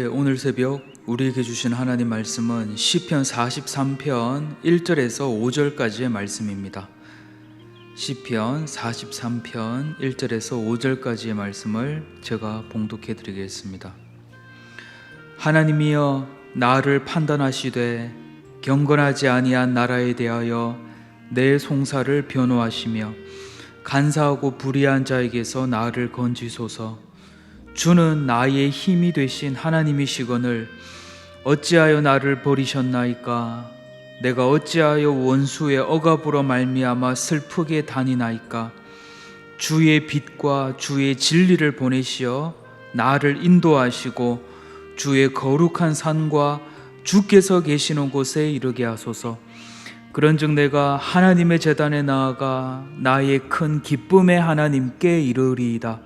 오늘 새벽 우리에게 주신 하나님 말씀은 시편 43편 1절에서 5절까지의 말씀입니다. 시편 43편 1절에서 5절까지의 말씀을 제가 봉독해 드리겠습니다. 하나님이여 나를 판단하시되 경건하지 아니한 나라에 대하여 내 송사를 변호하시며 간사하고 불의한 자에게서 나를 건지소서. 주는 나의 힘이 되신 하나님이시거늘 어찌하여 나를 버리셨나이까? 내가 어찌하여 원수의 억압으로 말미암아 슬프게 다니나이까? 주의 빛과 주의 진리를 보내시어 나를 인도하시고 주의 거룩한 산과 주께서 계시는 곳에 이르게 하소서. 그런즉 내가 하나님의 제단에 나아가 나의 큰 기쁨의 하나님께 이르리이다.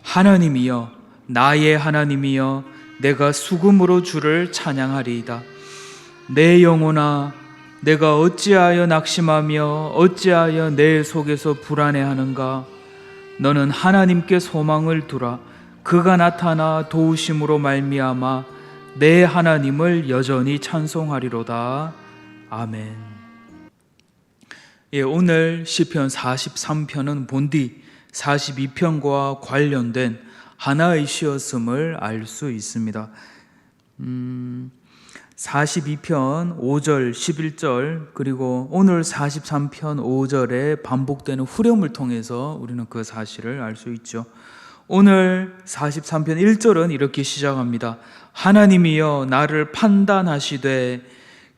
하나님이여 나의 하나님이여 내가 수금으로 주를 찬양하리이다. 내 영혼아 내가 어찌하여 낙심하며 어찌하여 내 속에서 불안해하는가? 너는 하나님께 소망을 두라. 그가 나타나 도우심으로 말미암아 내 하나님을 여전히 찬송하리로다. 아멘. 오늘 시편 43편은 본디 42편과 관련된 하나의 시였음을 알 수 있습니다. 42편 5절 11절 그리고 오늘 43편 5절에 반복되는 후렴을 통해서 우리는 그 사실을 알 수 있죠. 오늘 43편 1절은 이렇게 시작합니다. 하나님이여 나를 판단하시되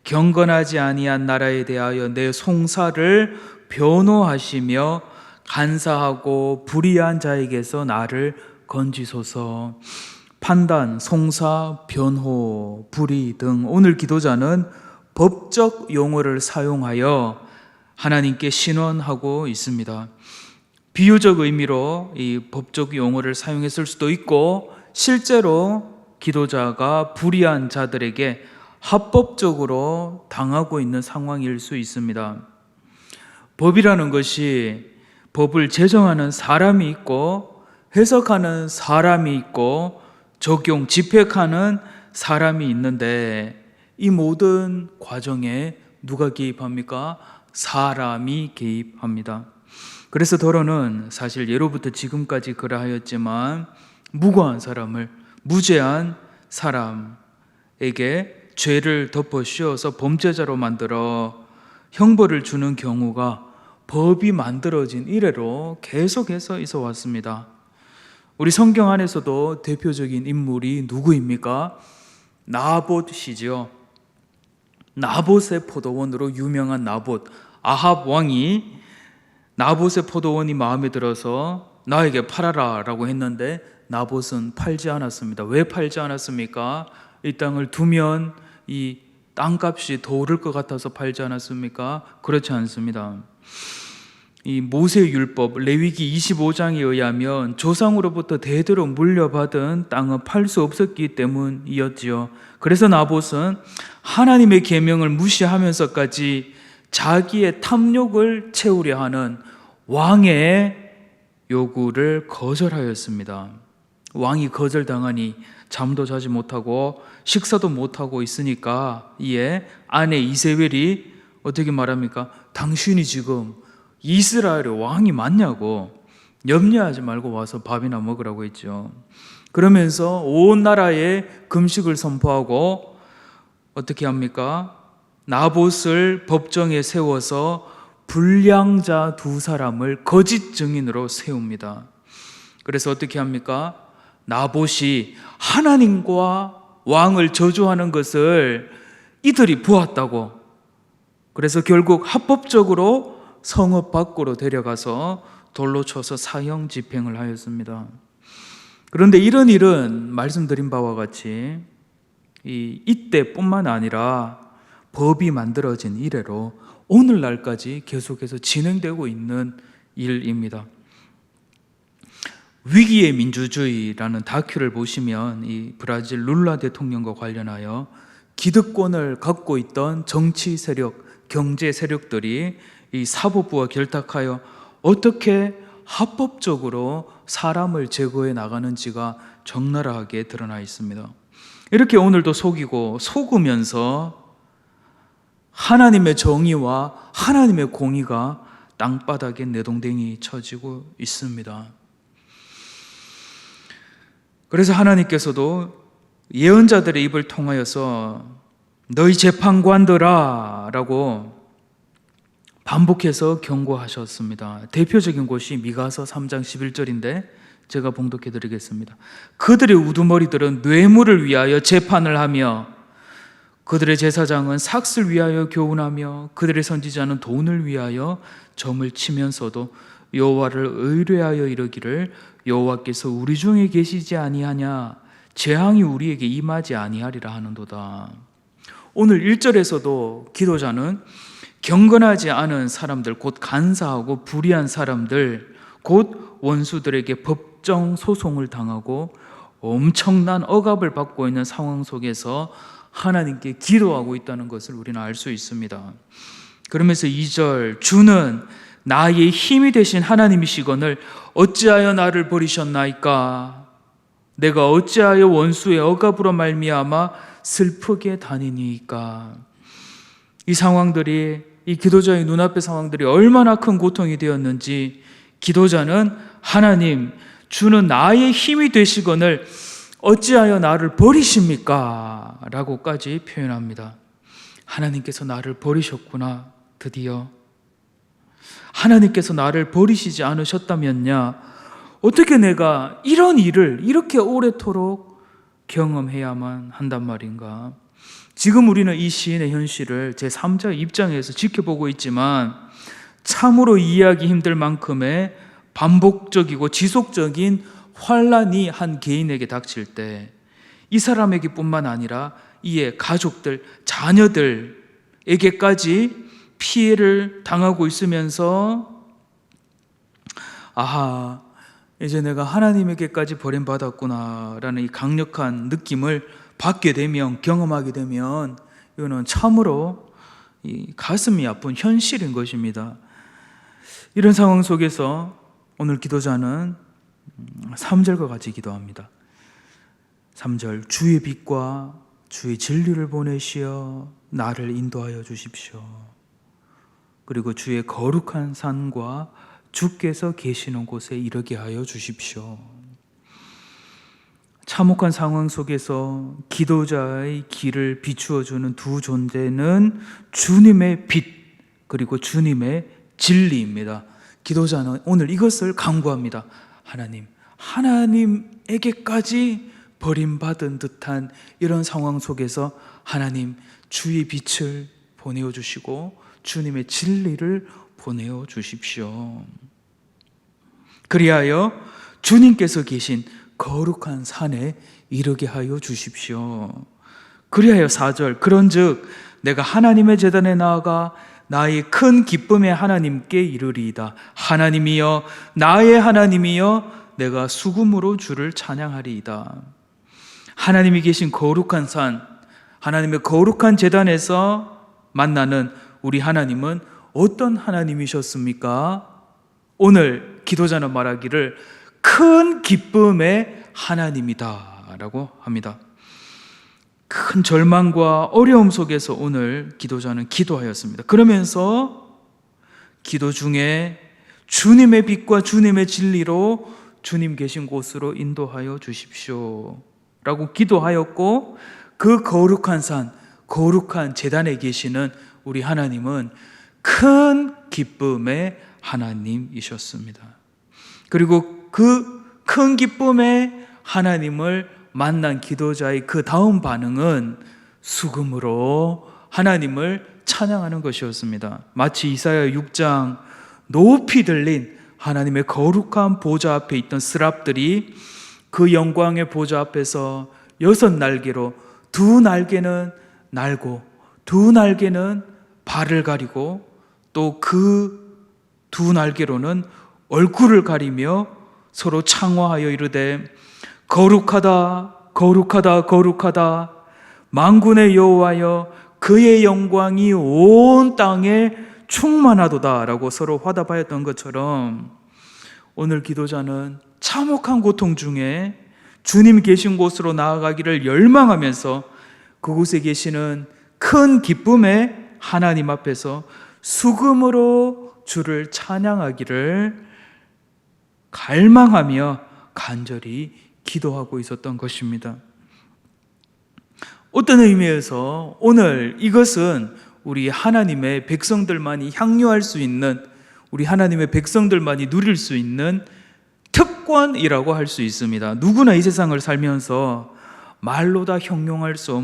경건하지 아니한 나라에 대하여 내 송사를 변호하시며 간사하고 불의한 자에게서 나를 건지소서. 판단, 송사, 변호, 불의 등 오늘 기도자는 법적 용어를 사용하여 하나님께 신원하고 있습니다. 비유적 의미로 이 법적 용어를 사용했을 수도 있고 실제로 기도자가 불의한 자들에게 합법적으로 당하고 있는 상황일 수 있습니다. 법이라는 것이 법을 제정하는 사람이 있고 해석하는 사람이 있고 적용, 집행하는 사람이 있는데 이 모든 과정에 누가 개입합니까? 사람이 개입합니다. 그래서 더러는 사실 예로부터 지금까지 그러하였지만 무고한 사람을 무죄한 사람에게 죄를 덮어 씌워서 범죄자로 만들어 형벌을 주는 경우가 법이 만들어진 이래로 계속해서 있어 왔습니다. 우리 성경 안에서도 대표적인 인물이 누구입니까? 나봇이지요. 나봇의 포도원으로 유명한 나봇. 아합 왕이 나봇의 포도원이 마음에 들어서 나에게 팔아라 라고 했는데 나봇은 팔지 않았습니다. 왜 팔지 않았습니까? 이 땅을 두면 이 땅값이 더 오를 것 같아서 팔지 않았습니까? 그렇지 않습니다. 이 모세율법 레위기 25장에 의하면 조상으로부터 대대로 물려받은 땅은 팔 수 없었기 때문이었지요. 그래서 나봇은 하나님의 계명을 무시하면서까지 자기의 탐욕을 채우려 하는 왕의 요구를 거절하였습니다. 왕이 거절당하니 잠도 자지 못하고 식사도 못하고 있으니까 이에 아내 이세벨이 어떻게 말합니까? 당신이 지금 이스라엘의 왕이 맞냐고, 염려하지 말고 와서 밥이나 먹으라고 했죠. 그러면서 온 나라에 금식을 선포하고 어떻게 합니까? 나봇을 법정에 세워서 불량자 두 사람을 거짓 증인으로 세웁니다. 그래서 어떻게 합니까? 나봇이 하나님과 왕을 저주하는 것을 이들이 보았다고. 그래서 결국 합법적으로 성읍 밖으로 데려가서 돌로 쳐서 사형 집행을 하였습니다. 그런데 이런 일은 말씀드린 바와 같이 이때뿐만 아니라 법이 만들어진 이래로 오늘날까지 계속해서 진행되고 있는 일입니다. 위기의 민주주의라는 다큐를 보시면 이 브라질 룰라 대통령과 관련하여 기득권을 갖고 있던 정치 세력, 경제 세력들이 이 사법부와 결탁하여 어떻게 합법적으로 사람을 제거해 나가는지가 적나라하게 드러나 있습니다. 이렇게 오늘도 속이고 속으면서 하나님의 정의와 하나님의 공의가 땅바닥에 내동댕이 쳐지고 있습니다. 그래서 하나님께서도 예언자들의 입을 통하여서 너희 재판관들아 라고 반복해서 경고하셨습니다. 대표적인 곳이 미가서 3장 11절인데 제가 봉독해 드리겠습니다. 그들의 우두머리들은 뇌물을 위하여 재판을 하며 그들의 제사장은 삭슬 위하여 교훈하며 그들의 선지자는 돈을 위하여 점을 치면서도 여호와를 의뢰하여 이르기를 여호와께서 우리 중에 계시지 아니하냐 재앙이 우리에게 임하지 아니하리라 하는도다. 오늘 1절에서도 기도자는 경건하지 않은 사람들, 곧 간사하고 불의한 사람들, 곧 원수들에게 법정 소송을 당하고 엄청난 억압을 받고 있는 상황 속에서 하나님께 기도하고 있다는 것을 우리는 알 수 있습니다. 그러면서 2절, 주는 나의 힘이 되신 하나님이시거늘 어찌하여 나를 버리셨나이까? 내가 어찌하여 원수의 억압으로 말미암아 슬프게 다니니까? 이 상황들이, 이 기도자의 눈앞의 상황들이 얼마나 큰 고통이 되었는지 기도자는 하나님, 주는 나의 힘이 되시거늘 어찌하여 나를 버리십니까? 라고까지 표현합니다. 하나님께서 나를 버리셨구나. 드디어 하나님께서 나를 버리시지 않으셨다면야 어떻게 내가 이런 일을 이렇게 오래도록 경험해야만 한단 말인가? 지금 우리는 이 시인의 현실을 제3자 입장에서 지켜보고 있지만 참으로 이해하기 힘들 만큼의 반복적이고 지속적인 환란이 한 개인에게 닥칠 때 이 사람에게 뿐만 아니라 이의 가족들, 자녀들에게까지 피해를 당하고 있으면서 아하, 이제 내가 하나님에게까지 버림받았구나 라는 이 강력한 느낌을 받게 되면, 경험하게 되면 이거는 참으로 이 가슴이 아픈 현실인 것입니다. 이런 상황 속에서 오늘 기도자는 3절과 같이 기도합니다. 3절, 주의 빛과 주의 진리를 보내시어 나를 인도하여 주십시오. 그리고 주의 거룩한 산과 주께서 계시는 곳에 이르게 하여 주십시오. 참혹한 상황 속에서 기도자의 길을 비추어주는 두 존재는 주님의 빛 그리고 주님의 진리입니다. 기도자는 오늘 이것을 간구합니다. 하나님에게까지 버림받은 듯한 이런 상황 속에서 하나님, 주의 빛을 보내어 주시고 주님의 진리를 보내어 주십시오. 그리하여 주님께서 계신 거룩한 산에 이르게 하여 주십시오. 그리하여 4절, 그런즉 내가 하나님의 제단에 나아가 나의 큰 기쁨의 하나님께 이르리이다. 하나님이여, 나의 하나님이여, 내가 수금으로 주를 찬양하리이다. 하나님이 계신 거룩한 산, 하나님의 거룩한 제단에서 만나는 우리 하나님은 어떤 하나님이셨습니까? 오늘 기도자는 말하기를 큰 기쁨의 하나님이다 라고 합니다. 큰 절망과 어려움 속에서 오늘 기도자는 기도하였습니다. 그러면서 기도 중에 주님의 빛과 주님의 진리로 주님 계신 곳으로 인도하여 주십시오 라고 기도하였고, 그 거룩한 산, 거룩한 제단에 계시는 우리 하나님은 큰 기쁨의 하나님이셨습니다. 그리고 그 큰 기쁨의 하나님을 만난 기도자의 그 다음 반응은 수금으로 하나님을 찬양하는 것이었습니다. 마치 이사야 6장 높이 들린 하나님의 거룩한 보좌 앞에 있던 스랍들이 그 영광의 보좌 앞에서 6날개로, 2날개는 날고 2날개는 발을 가리고 또 그 2날개로는 얼굴을 가리며 서로 창화하여 이르되 거룩하다 거룩하다 거룩하다 만군의 여호와여, 그의 영광이 온 땅에 충만하도다 라고 서로 화답하였던 것처럼 오늘 기도자는 참혹한 고통 중에 주님 계신 곳으로 나아가기를 열망하면서 그곳에 계시는 큰 기쁨의 하나님 앞에서 수금으로 주를 찬양하기를 갈망하며 간절히 기도하고 있었던 것입니다. 어떤 의미에서 오늘 이것은 우리 하나님의 백성들만이 향유할 수 있는, 우리 하나님의 백성들만이 누릴 수 있는 특권이라고 할 수 있습니다. 누구나 이 세상을 살면서 말로 다 형용할 수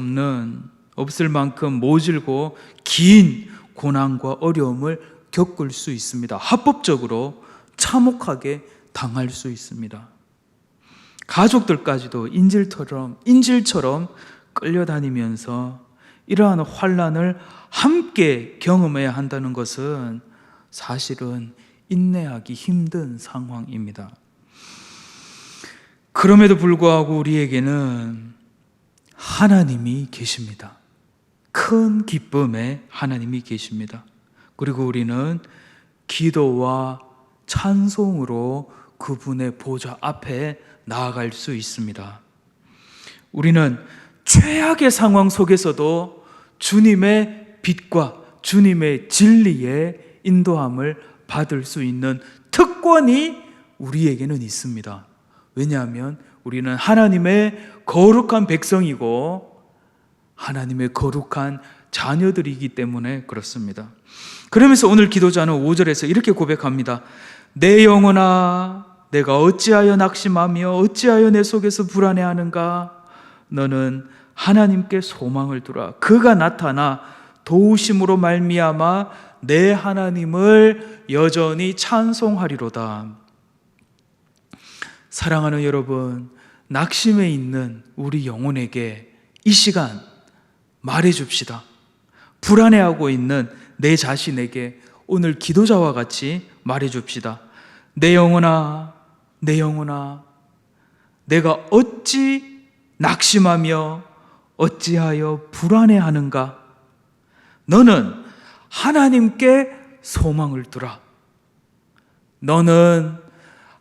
없을 만큼 모질고 긴 고난과 어려움을 겪을 수 있습니다. 합법적으로 참혹하게 당할 수 있습니다. 가족들까지도 인질처럼 끌려다니면서 이러한 환난을 함께 경험해야 한다는 것은 사실은 인내하기 힘든 상황입니다. 그럼에도 불구하고 우리에게는 하나님이 계십니다. 큰 기쁨에 하나님이 계십니다. 그리고 우리는 기도와 찬송으로 그분의 보좌 앞에 나아갈 수 있습니다. 우리는 최악의 상황 속에서도 주님의 빛과 주님의 진리의 인도함을 받을 수 있는 특권이 우리에게는 있습니다. 왜냐하면 우리는 하나님의 거룩한 백성이고 하나님의 거룩한 자녀들이기 때문에 그렇습니다. 그러면서 오늘 기도자는 5절에서 이렇게 고백합니다. 내 영혼아, 내가 어찌하여 낙심하며 어찌하여 내 속에서 불안해하는가? 너는 하나님께 소망을 두라. 그가 나타나 도우심으로 말미암아 내 하나님을 여전히 찬송하리로다. 사랑하는 여러분, 낙심에 있는 우리 영혼에게 이 시간 말해줍시다. 불안해하고 있는 내 자신에게 오늘 기도자와 같이 말해줍시다. 내 영혼아, 내 영혼아, 내가 어찌 낙심하며 어찌하여 불안해하는가? 너는 하나님께 소망을 두라. 너는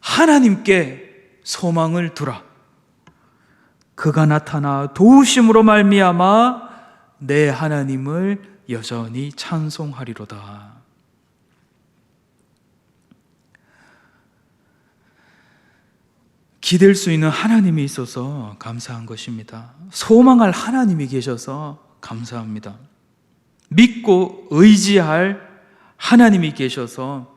하나님께 소망을 두라. 그가 나타나 도우심으로 말미암아 내 하나님을 여전히 찬송하리로다. 기댈 수 있는 하나님이 있어서 감사한 것입니다. 소망할 하나님이 계셔서 감사합니다. 믿고 의지할 하나님이 계셔서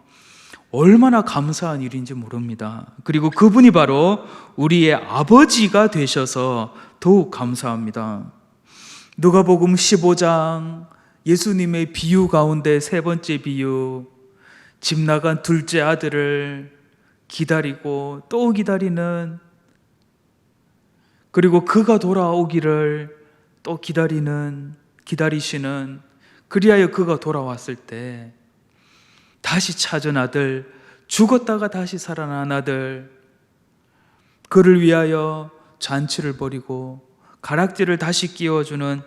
얼마나 감사한 일인지 모릅니다. 그리고 그분이 바로 우리의 아버지가 되셔서 더욱 감사합니다. 누가복음 15장 예수님의 비유 가운데 세 번째 비유, 집 나간 둘째 아들을 기다리고 또 기다리는, 그리고 그가 돌아오기를 또 기다리시는, 그리하여 그가 돌아왔을 때 다시 찾은 아들, 죽었다가 다시 살아난 아들, 그를 위하여 잔치를 벌이고 가락지를 다시 끼워주는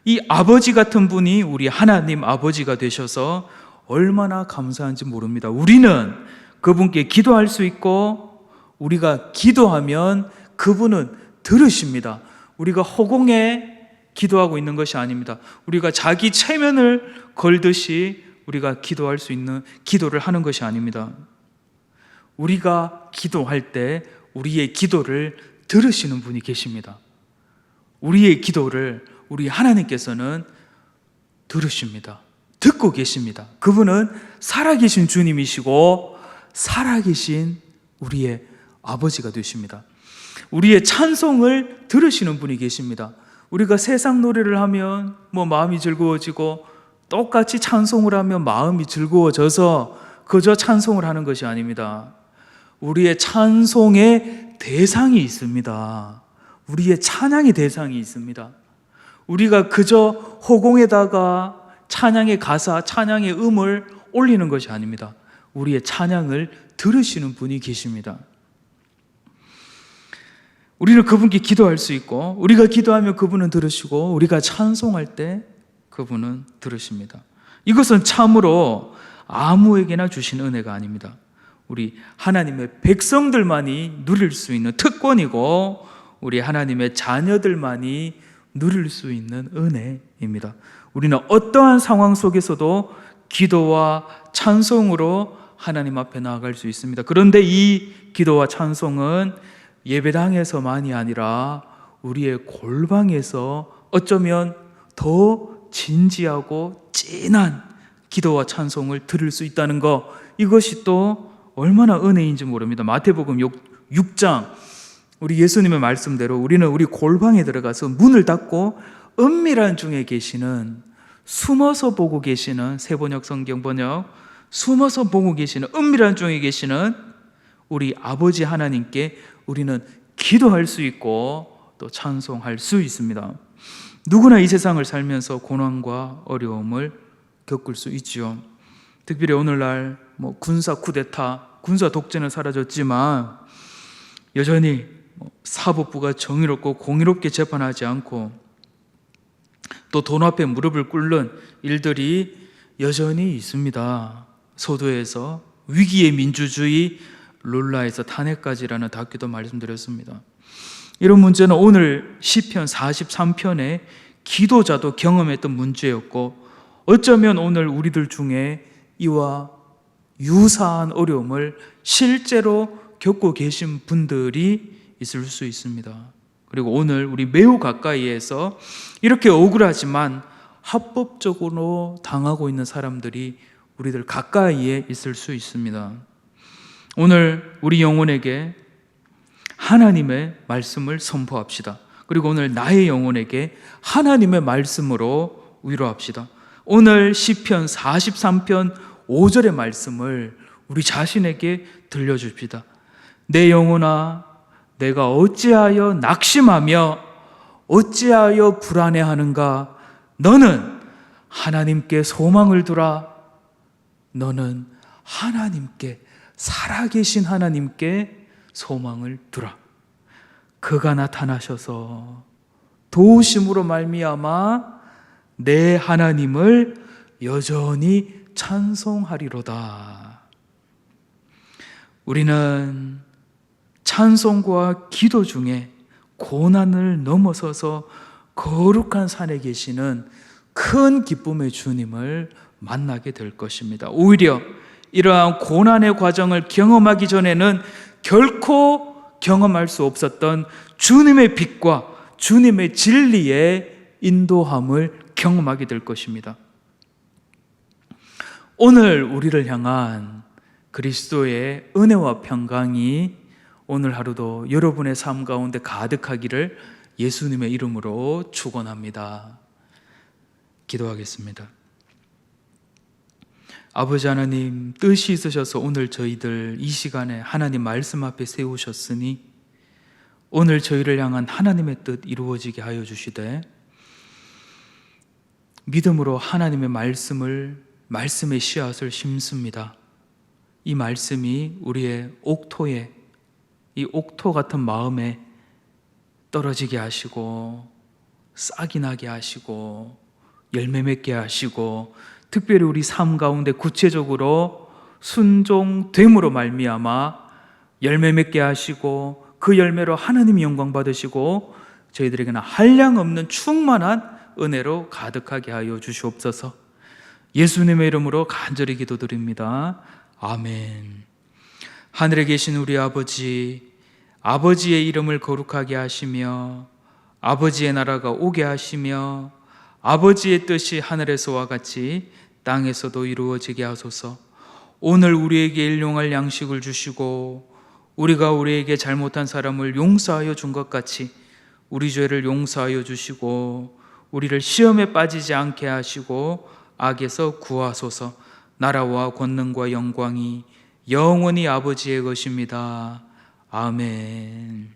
이 아버지 같은 분이 우리 하나님 아버지가 되셔서 얼마나 감사한지 모릅니다. 우리는 그분께 기도할 수 있고 우리가 기도하면 그분은 들으십니다. 우리가 허공에 기도하고 있는 것이 아닙니다. 우리가 자기 체면을 걸듯이 우리가 기도할 수 있는 기도를 하는 것이 아닙니다. 우리가 기도할 때 우리의 기도를 들으시는 분이 계십니다. 우리의 기도를 우리 하나님께서는 들으십니다. 듣고 계십니다. 그분은 살아계신 주님이시고 살아계신 우리의 아버지가 되십니다. 우리의 찬송을 들으시는 분이 계십니다. 우리가 세상 노래를 하면 마음이 즐거워지고 똑같이 찬송을 하면 마음이 즐거워져서 그저 찬송을 하는 것이 아닙니다. 우리의 찬송의 대상이 있습니다. 우리의 찬양의 대상이 있습니다. 우리가 그저 허공에다가 찬양의 가사, 찬양의 음을 올리는 것이 아닙니다. 우리의 찬양을 들으시는 분이 계십니다. 우리는 그분께 기도할 수 있고 우리가 기도하면 그분은 들으시고 우리가 찬송할 때 그분은 들으십니다. 이것은 참으로 아무에게나 주신 은혜가 아닙니다. 우리 하나님의 백성들만이 누릴 수 있는 특권이고 우리 하나님의 자녀들만이 누릴 수 있는 은혜입니다. 우리는 어떠한 상황 속에서도 기도와 찬송으로 하나님 앞에 나아갈 수 있습니다. 그런데 이 기도와 찬송은 예배당에서만이 아니라 우리의 골방에서 어쩌면 더 진지하고 진한 기도와 찬송을 들을 수 있다는 것, 이것이 또 얼마나 은혜인지 모릅니다. 마태복음 6장, 우리 예수님의 말씀대로 우리는 우리 골방에 들어가서 문을 닫고 은밀한 중에 계시는, 숨어서 보고 계시는, 새번역 성경 번역, 숨어서 보고 계시는, 은밀한 중에 계시는 우리 아버지 하나님께 우리는 기도할 수 있고 또 찬송할 수 있습니다. 누구나 이 세상을 살면서 고난과 어려움을 겪을 수 있지요. 특별히 오늘날 군사 쿠데타, 군사 독재는 사라졌지만 여전히 사법부가 정의롭고 공의롭게 재판하지 않고 또 돈 앞에 무릎을 꿇는 일들이 여전히 있습니다. 소도에서 위기의 민주주의, 룰라에서 탄핵까지라는 다큐도 말씀드렸습니다. 이런 문제는 오늘 시편 43편의 기도자도 경험했던 문제였고, 어쩌면 오늘 우리들 중에 이와 유사한 어려움을 실제로 겪고 계신 분들이 있을 수 있습니다. 그리고 오늘 우리 매우 가까이에서 이렇게 억울하지만 합법적으로 당하고 있는 사람들이 우리들 가까이에 있을 수 있습니다. 오늘 우리 영혼에게 하나님의 말씀을 선포합시다. 그리고 오늘 나의 영혼에게 하나님의 말씀으로 위로합시다. 오늘 시편 43편 5절의 말씀을 우리 자신에게 들려줍시다. 내 영혼아, 내가 어찌하여 낙심하며 어찌하여 불안해하는가? 너는 하나님께 소망을 두라. 너는 하나님께, 살아계신 하나님께 소망을 두라. 그가 나타나셔서 도우심으로 말미암아 내 하나님을 여전히 찬송하리로다. 우리는 찬송과 기도 중에 고난을 넘어서서 거룩한 산에 계시는 큰 기쁨의 주님을 만나게 될 것입니다. 오히려 이러한 고난의 과정을 경험하기 전에는 결코 경험할 수 없었던 주님의 빛과 주님의 진리의 인도함을 경험하게 될 것입니다. 오늘 우리를 향한 그리스도의 은혜와 평강이 오늘 하루도 여러분의 삶 가운데 가득하기를 예수님의 이름으로 축원합니다. 기도하겠습니다. 아버지 하나님, 뜻이 있으셔서 오늘 저희들 이 시간에 하나님 말씀 앞에 세우셨으니 오늘 저희를 향한 하나님의 뜻 이루어지게 하여 주시되, 믿음으로 하나님의 말씀의 씨앗을 심습니다. 이 말씀이 우리의 옥토에, 이 옥토 같은 마음에 떨어지게 하시고 싹이 나게 하시고 열매 맺게 하시고, 특별히 우리 삶 가운데 구체적으로 순종됨으로 말미암아 열매 맺게 하시고 그 열매로 하나님이 영광 받으시고 저희들에게는 한량없는 충만한 은혜로 가득하게 하여 주시옵소서. 예수님의 이름으로 간절히 기도드립니다. 아멘. 하늘에 계신 우리 아버지, 아버지의 이름을 거룩하게 하시며 아버지의 나라가 오게 하시며 아버지의 뜻이 하늘에서와 같이 땅에서도 이루어지게 하소서. 오늘 우리에게 일용할 양식을 주시고 우리가 우리에게 잘못한 사람을 용서하여 준 것 같이 우리 죄를 용서하여 주시고 우리를 시험에 빠지지 않게 하시고 악에서 구하소서. 나라와 권능과 영광이 영원히 아버지의 것입니다. 아멘.